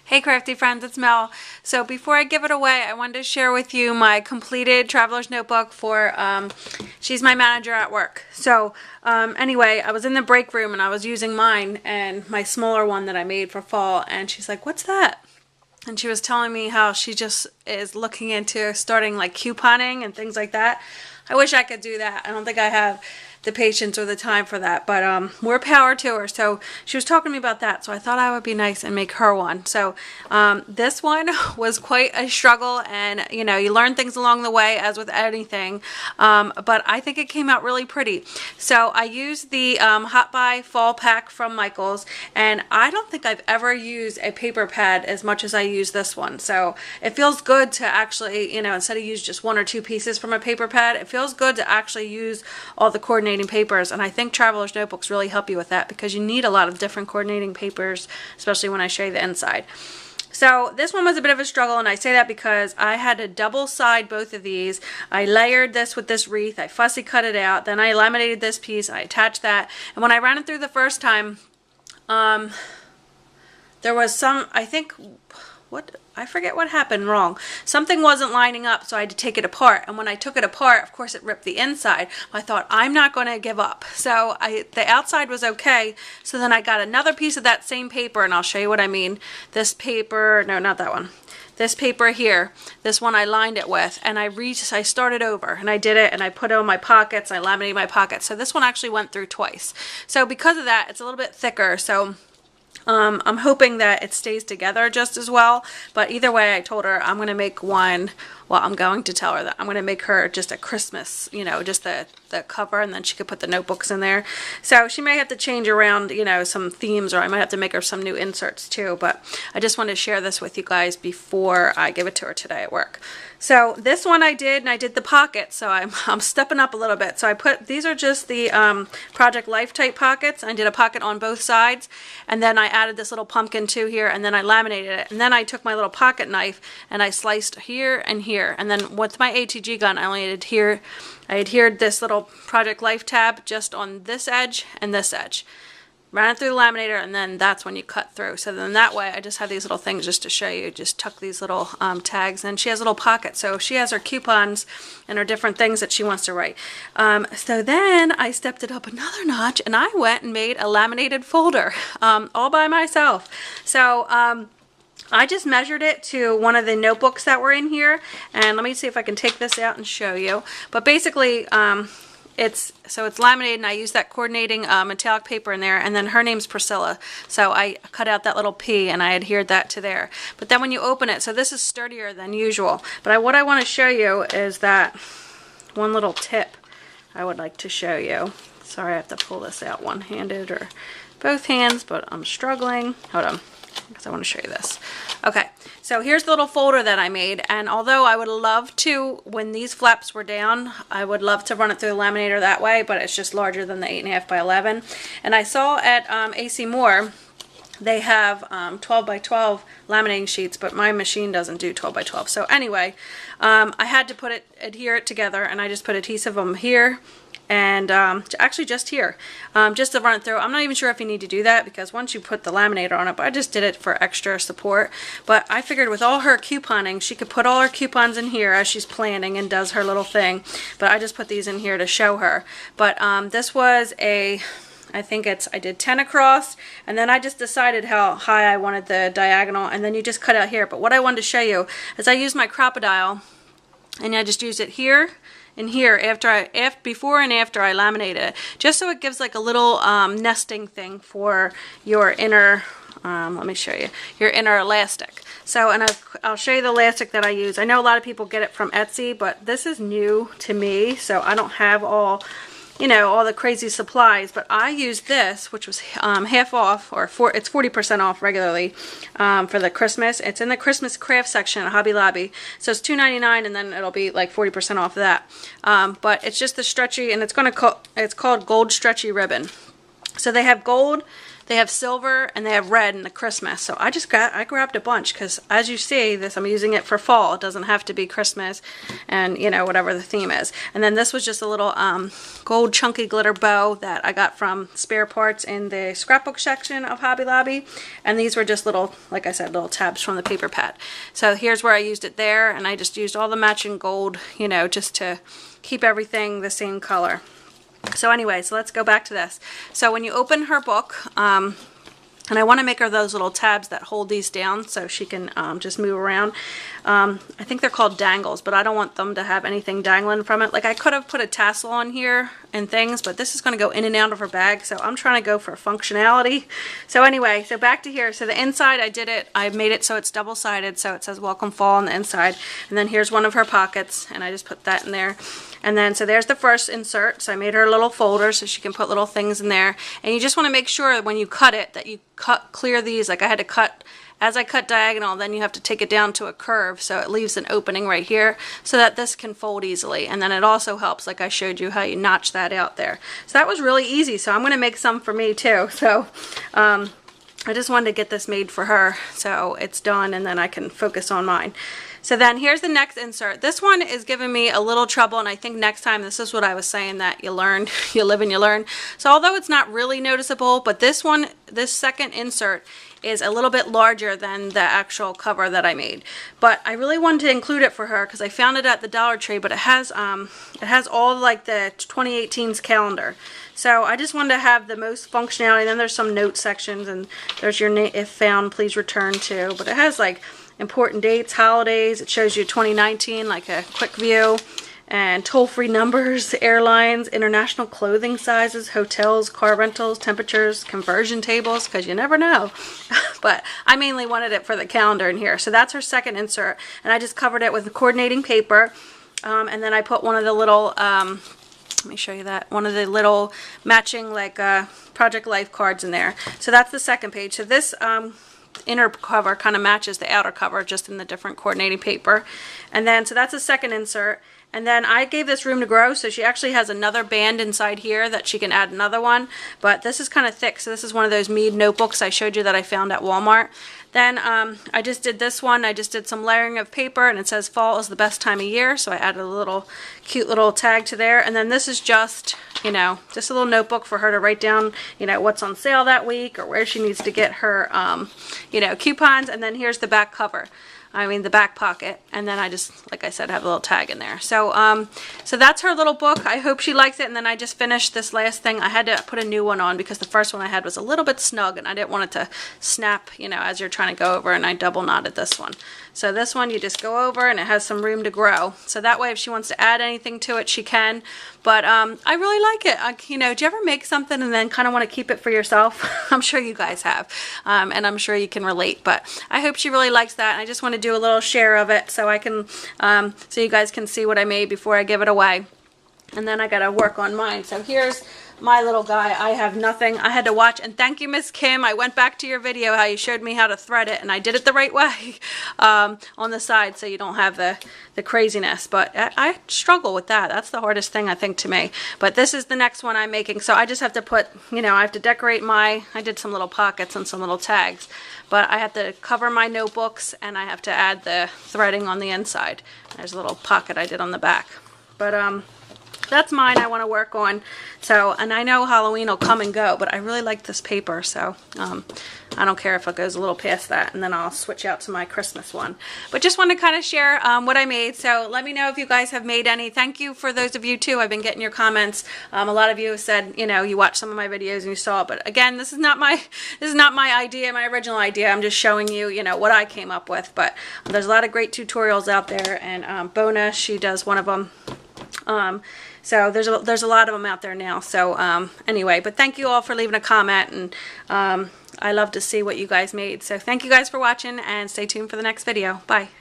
Hey crafty friends, it's Mel. So before I give it away, I wanted to share with you my completed traveler's notebook for, she's my manager at work. So anyway, I was in the break room and I was using mine and my smaller one that I made for fall, and she's like, "What's that?" And she was telling me how she just is looking into starting like couponing and things like that. I wish I could do that. I don't think I have the patience or the time for that, but more power to her. So she was talking to me about that, so I thought I would be nice and make her one. So this one was quite a struggle, and you know, you learn things along the way as with anything, but I think it came out really pretty. So I used the Hot Buy Fall Pack from Michaels, and I don't think I've ever used a paper pad as much as I use this one. So it feels good to actually, you know, instead of use just one or two pieces from a paper pad, it feels good to actually use all the coordinating papers, and I think traveler's notebooks really help you with that because you need a lot of different coordinating papers, especially when I show you the inside. So this one was a bit of a struggle, and I say that because I had to double side both of these. I layered this with this wreath, I fussy cut it out, then I laminated this piece, I attached that, and when I ran it through the first time, there was some, I think, I forget what happened wrong. Something wasn't lining up, so I had to take it apart. And when I took it apart, of course, it ripped the inside. I thought, I'm not going to give up. So the outside was okay. So then I got another piece of that same paper, and I'll show you what I mean. This paper, no, not that one. This paper here, this one I lined it with, and I started over, and I did it, and I put it on my pockets, I laminated my pockets. So this one actually went through twice. So because of that, it's a little bit thicker. So I'm hoping that it stays together just as well, but either way, I told her I'm going to make one. Well, I'm going to tell her that I'm going to make her just a Christmas, you know, just the cover, and then she could put the notebooks in there. So she may have to change around, you know, some themes, or I might have to make her some new inserts too, but I just wanted to share this with you guys before I give it to her today at work. So this one I did, and I did the pockets, so I'm stepping up a little bit. So I put, these are just the Project Life type pockets. I did a pocket on both sides, and then I added this little pumpkin too here, and then I laminated it, and then I took my little pocket knife and I sliced here and here, and then with my ATG gun I only adhered this little Project Life tab just on this edge and this edge. Ran it through the laminator, and then that's when you cut through. So then that way I just have these little things just to show you. Just tuck these little tags, and she has little pockets. So she has her coupons and her different things that she wants to write. So then I stepped it up another notch, and I went and made a laminated folder all by myself. So I just measured it to one of the notebooks that were in here, and let me see if I can take this out and show you. But basically, it's laminated, and I used that coordinating metallic paper in there, and then her name's Priscilla, so I cut out that little P and I adhered that to there. But then when you open it, so this is sturdier than usual, but what I want to show you is that one little tip I would like to show you. Sorry, I have to pull this out one-handed or both hands, but I'm struggling. Hold on, because I want to show you this. Okay, so here's the little folder that I made, and although I would love to, when these flaps were down, I would love to run it through the laminator that way, but it's just larger than the 8.5 by 11. And I saw at AC Moore, they have 12 by 12 laminating sheets, but my machine doesn't do 12 by 12. So anyway, I had to adhere it together, and I just put adhesive on here, and actually just here, just to run it through. I'm not even sure if you need to do that, because once you put the laminator on it, but I just did it for extra support. But I figured with all her couponing, she could put all her coupons in here as she's planning and does her little thing, but I just put these in here to show her. But this was I did 10 across, and then I just decided how high I wanted the diagonal, and then you just cut out here. But what I wanted to show you is I used my Crop-A-Dile, and I just used it here and here before and after I laminated it, just so it gives like a little nesting thing for your inner, let me show you, your inner elastic. So, and I'll show you the elastic that I use. I know a lot of people get it from Etsy, but this is new to me, so I don't have all, you know, all the crazy supplies, but I used this, which was half off, or it's 40% off regularly for the Christmas. It's in the Christmas craft section at Hobby Lobby, so it's $2.99, and then it'll be like 40% off of that. But it's just the stretchy, and it's called Gold Stretchy Ribbon. So they have gold, They have silver and they have red in the Christmas. So I grabbed a bunch because as you see this, I'm using it for fall. It doesn't have to be Christmas and you know, whatever the theme is. And then this was just a little gold chunky glitter bow that I got from spare parts in the scrapbook section of Hobby Lobby. And these were just little, like I said, little tabs from the paper pad. So here's where I used it there, and I just used all the matching gold, you know, just to keep everything the same color. So anyway, so let's go back to this. So when you open her book, and I want to make her those little tabs that hold these down so she can just move around. I think they're called dangles, but I don't want them to have anything dangling from it. Like I could have put a tassel on here and things, but this is going to go in and out of her bag, so I'm trying to go for functionality. So anyway, so back to here. So the inside I made it so it's double-sided, so it says Welcome Fall on the inside. And then here's one of her pockets, and I just put that in there. And then, so there's the first insert. So I made her a little folder so she can put little things in there. And you just want to make sure when you cut it that you clear these. Like I had to cut, as I cut diagonal, then you have to take it down to a curve so it leaves an opening right here so that this can fold easily. And then it also helps, like I showed you, how you notch that out there. So that was really easy. So I'm going to make some for me too. So I just wanted to get this made for her so it's done and then I can focus on mine. So then here's the next insert. This one is giving me a little trouble, and I think next time, this is what I was saying, that you learn, you live and you learn. So although it's not really noticeable, but this one, this second insert is a little bit larger than the actual cover that I made. But I really wanted to include it for her because I found it at the Dollar Tree, but it has all like the 2018's calendar. So I just wanted to have the most functionality. And then there's some note sections, and there's your name, if found, please return to. But it has like important dates, holidays. It shows you 2019, like a quick view, and toll-free numbers, airlines, international clothing sizes, hotels, car rentals, temperatures, conversion tables, because you never know. But I mainly wanted it for the calendar in here. So that's her second insert, and I just covered it with coordinating paper, and then I put one of the little let me show you that, one of the little matching like Project Life cards in there. So that's the second page. So this inner cover kind of matches the outer cover, just in the different coordinating paper. And then, so that's a second insert. And then I gave this room to grow, so she actually has another band inside here that she can add another one. But this is kind of thick, so this is one of those Mead notebooks I showed you that I found at Walmart. Then I just did this one. I just did some layering of paper, and it says fall is the best time of year, so I added a little cute little tag to there. And then this is just, you know, just a little notebook for her to write down, you know, what's on sale that week or where she needs to get her, you know, coupons. And then here's the back cover. I mean the back pocket, and then I just, like I said, have a little tag in there. So so that's her little book. I hope she likes it. And then I just finished this last thing. I had to put a new one on because the first one I had was a little bit snug, and I didn't want it to snap, you know, as you're trying to go over, and I double knotted this one. So this one you just go over, and it has some room to grow. So that way if she wants to add anything to it, she can. But I really like it. You know, do you ever make something and then kind of want to keep it for yourself? I'm sure you guys have, and I'm sure you can relate. But I hope she really likes that. And I just want to do a little share of it so I can, so you guys can see what I made before I give it away. And then I got to work on mine. So here's my little guy. I have nothing. I had to watch, and thank you, Miss Kim. I went back to your video how you showed me how to thread it, and I did it the right way on the side so you don't have the craziness. But I struggle with that. That's the hardest thing, I think, to me. But this is the next one I'm making. So I just have to put, you know, I have to decorate I did some little pockets and some little tags. But I have to cover my notebooks, and I have to add the threading on the inside. There's a little pocket I did on the back. But that's mine I want to work on. So, and I know Halloween will come and go, but I really like this paper, so I don't care if it goes a little past that, and then I'll switch out to my Christmas one. But just want to kind of share what I made. So let me know if you guys have made any. Thank you for those of you too. I've been getting your comments. A lot of you have said, you know, you watched some of my videos and you saw it. But again, this is not my idea, my original idea. I'm just showing you, you know, what I came up with. But there's a lot of great tutorials out there, and Bona, she does one of them. So there's a lot of them out there now. So anyway, but thank you all for leaving a comment, and I love to see what you guys made. So thank you guys for watching, and stay tuned for the next video. Bye.